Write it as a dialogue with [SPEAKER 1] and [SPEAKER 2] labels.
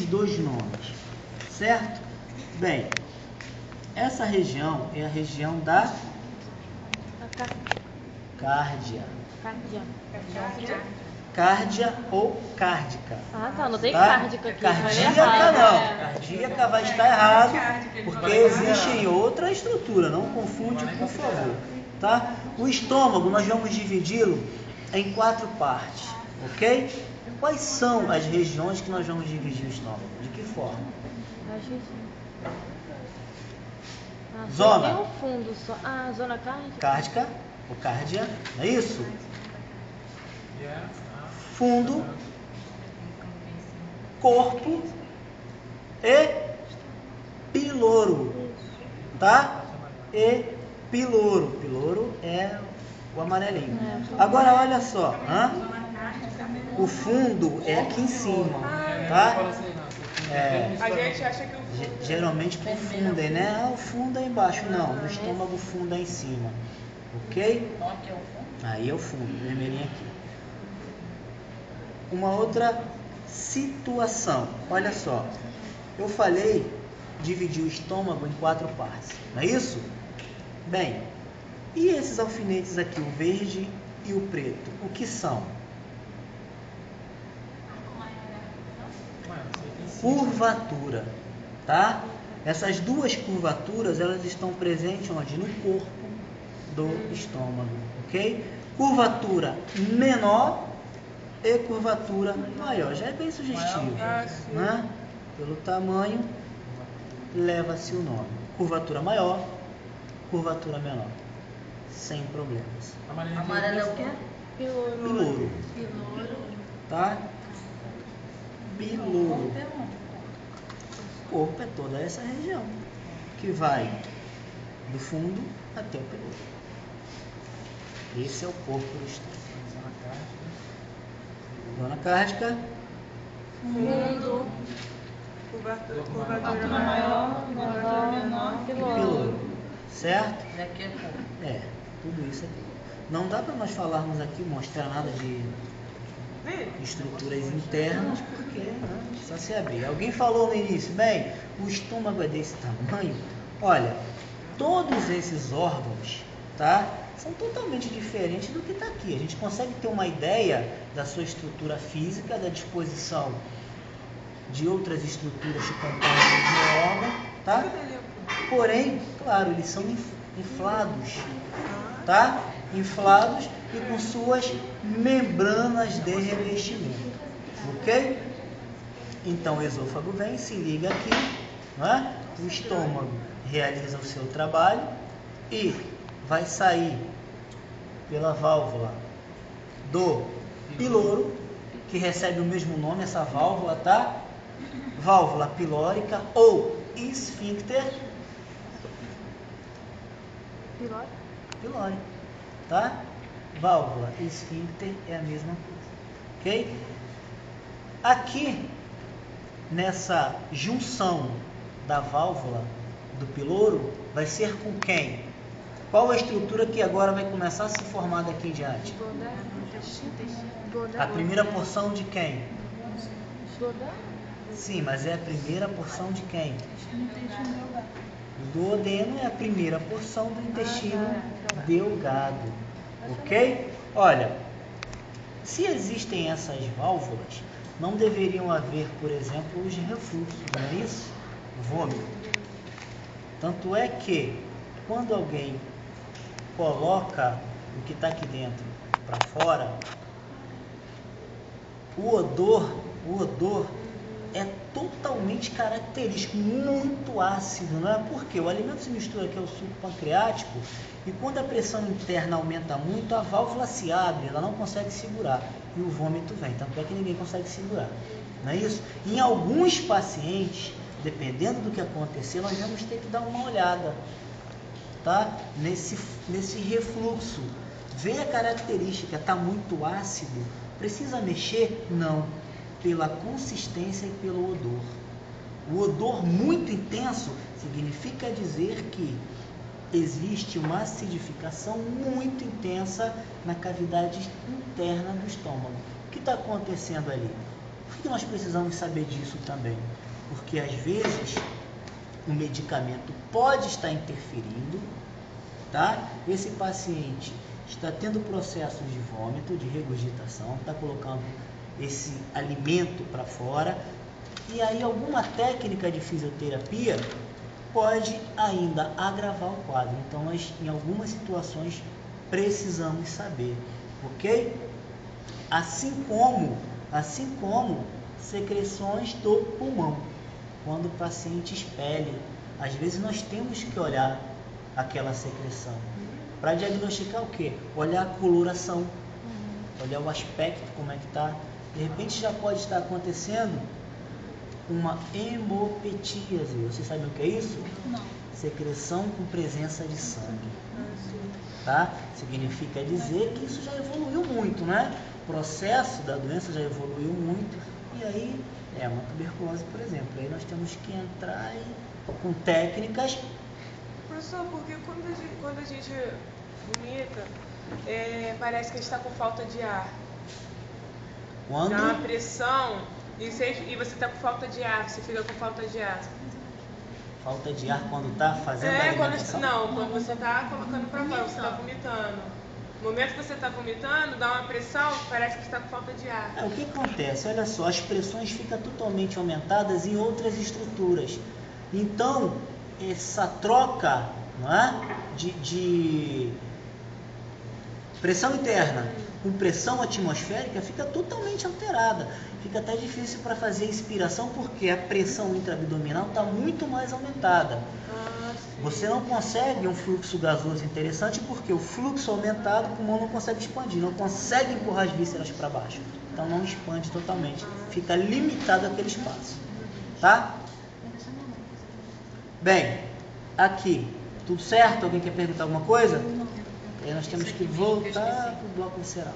[SPEAKER 1] dois nomes, certo? Bem, essa região é a região da cárdia. Cárdia ou cárdica.
[SPEAKER 2] Ah, tá. Não tem
[SPEAKER 1] Tá?
[SPEAKER 2] cárdica aqui.
[SPEAKER 1] Cardíaca não. Cardíaca vai estar errado, porque existe em outra estrutura. Não confunde, por favor. Tá? O estômago, nós vamos dividi-lo em 4 partes. Ok? Quais são as regiões que nós vamos dividir o estômago? De que forma? Zona.
[SPEAKER 2] Tem um fundo só. Ah, zona cárdica.
[SPEAKER 1] Cárdica ou cárdia, não é isso? Fundo, corpo e piloro, tá? E piloro. Piloro é o amarelinho. Agora olha só, o fundo é aqui em cima, tá?
[SPEAKER 3] A gente acha que o fundo
[SPEAKER 1] Geralmente confundem, né? O fundo é embaixo, não. No estômago o fundo é em cima, ok? Aí é o fundo, vermelhinho aqui. Uma outra situação, olha só, eu falei dividir o estômago em 4 partes, não é isso? Bem, e esses alfinetes aqui, o verde e o preto, o que são? Curvatura, tá? Essas duas curvaturas, elas estão presentes onde? No corpo do estômago, ok? Curvatura menor e curvatura maior, já é bem sugestivo, né? Pelo tamanho leva-se o nome. Curvatura maior, curvatura menor, sem problemas.
[SPEAKER 4] Amarelo é o quê?
[SPEAKER 1] Piloro, tá? Piloro. O corpo é toda essa região que vai do fundo até o piloro. Esse é o corpo do estômago. Zona cárdica.
[SPEAKER 2] Fundo.
[SPEAKER 3] curvatura maior, curvatura menor.
[SPEAKER 1] Piloro. Certo?
[SPEAKER 4] Daqui é pouco.
[SPEAKER 1] É, tudo isso aqui. Não dá para nós falarmos aqui, mostrar nada de estruturas internas, porque só se abrir. Alguém falou no início, bem, o estômago é desse tamanho. Olha, todos esses órgãos, tá, são totalmente diferentes do que está aqui. A gente consegue ter uma ideia da sua estrutura física, da disposição de outras estruturas que compõem o órgão, tá? Porém, claro, eles são inflados, tá? Inflados e com suas membranas de revestimento, ok? Então o esôfago vem, se liga aqui, né? O estômago realiza o seu trabalho e vai sair pela válvula do piloro, que recebe o mesmo nome, essa válvula, tá? Válvula pilórica ou esfíncter pilórico, tá? Válvula e esfíncter é a mesma coisa, ok? Aqui, nessa junção da válvula do piloro, vai ser com quem? Qual a estrutura que agora vai começar a se formar daqui em diante? A primeira porção de quem? Sim, mas é a primeira porção de quem? O duodeno é a primeira porção do intestino delgado, ok? Olha, se existem essas válvulas, não deveriam haver, por exemplo, os refluxos, não é isso? Vômito. Tanto é que, quando alguém coloca o que está aqui dentro para fora, o odor é totalmente característico, muito ácido, não é? Porque o alimento se mistura aqui ao suco pancreático e quando a pressão interna aumenta muito, a válvula se abre, ela não consegue segurar e o vômito vem, tanto é que ninguém consegue segurar, não é isso? Em alguns pacientes, dependendo do que acontecer, nós vamos ter que dar uma olhada, tá? Nesse refluxo, vê a característica, está muito ácido, precisa mexer? Não. Pela consistência e pelo odor. O odor muito intenso significa dizer que existe uma acidificação muito intensa na cavidade interna do estômago. O que está acontecendo ali? Por que nós precisamos saber disso também? Porque às vezes o medicamento pode estar interferindo, tá? Esse paciente está tendo processos de vômito, de regurgitação, está colocando esse alimento para fora, e aí alguma técnica de fisioterapia pode ainda agravar o quadro. Então nós, em algumas situações, precisamos saber, ok? Assim como secreções do pulmão, quando o paciente expele, às vezes nós temos que olhar aquela secreção para diagnosticar o quê? Olhar a coloração, olhar o aspecto, como é que está. De repente já pode estar acontecendo uma hemopetíase. Você sabe o que é isso?
[SPEAKER 2] Não.
[SPEAKER 1] Secreção com presença de sangue. Tá? Significa dizer que isso já evoluiu muito, né? O processo da doença já evoluiu muito, e aí é uma tuberculose, por exemplo. Aí nós temos que entrar com técnicas.
[SPEAKER 3] Professor, porque quando a gente vomita, parece que a gente está com falta de ar.
[SPEAKER 1] Quando?
[SPEAKER 3] Dá uma pressão e você está com falta de ar, você fica com falta de ar.
[SPEAKER 1] Falta de ar quando está fazendo a alimentação?
[SPEAKER 3] Quando você está colocando para fora, você está vomitando. No momento que você está vomitando, dá uma pressão, parece que está com falta de ar.
[SPEAKER 1] O que acontece? Olha só, as pressões ficam totalmente aumentadas em outras estruturas. Então, essa troca, não é, de pressão interna com pressão atmosférica fica totalmente alterada. Fica até difícil para fazer a inspiração, porque a pressão intraabdominal está muito mais aumentada. Você não consegue um fluxo gasoso interessante, porque o fluxo aumentado, o pulmão não consegue expandir, não consegue empurrar as vísceras para baixo. Então não expande totalmente, fica limitado aquele espaço. Tá? Bem, aqui, tudo certo? Alguém quer perguntar alguma coisa? Aí nós temos que voltar para o bloco visceral.